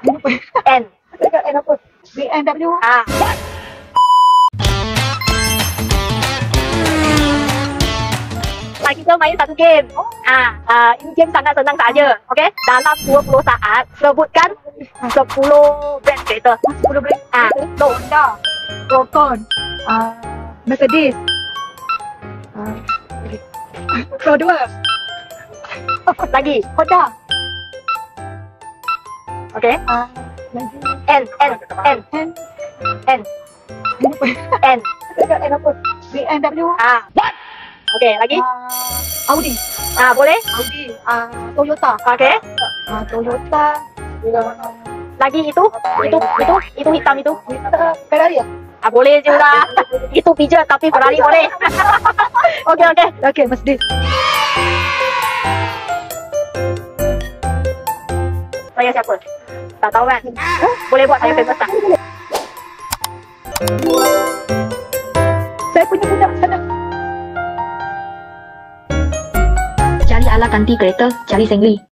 N. N apa? BMW. Ah. Kita main satu game. Ini game sangat senang saja. Okey? Dalam 20 saat, sebutkan 10 brand kereta. 10 brand. No. Honda, Procon, Mercedes, Pro 2, Lagi. Honda, Okey? lagi N. N, N. N. N apa? BMW, Okey, lagi. Audi, Boleh? Audi, Toyota, Okey. Toyota, Lagi itu hitam itu. Ferrari. Boleh juga. Itu pijat tapi Ferrari boleh. Okey. Okey, Mercedes. Saya siapa? Tak tahu kan? Boleh buat saya famous tak? Saya punya budak sana. Cari alat ganti kereta, cari Sengli.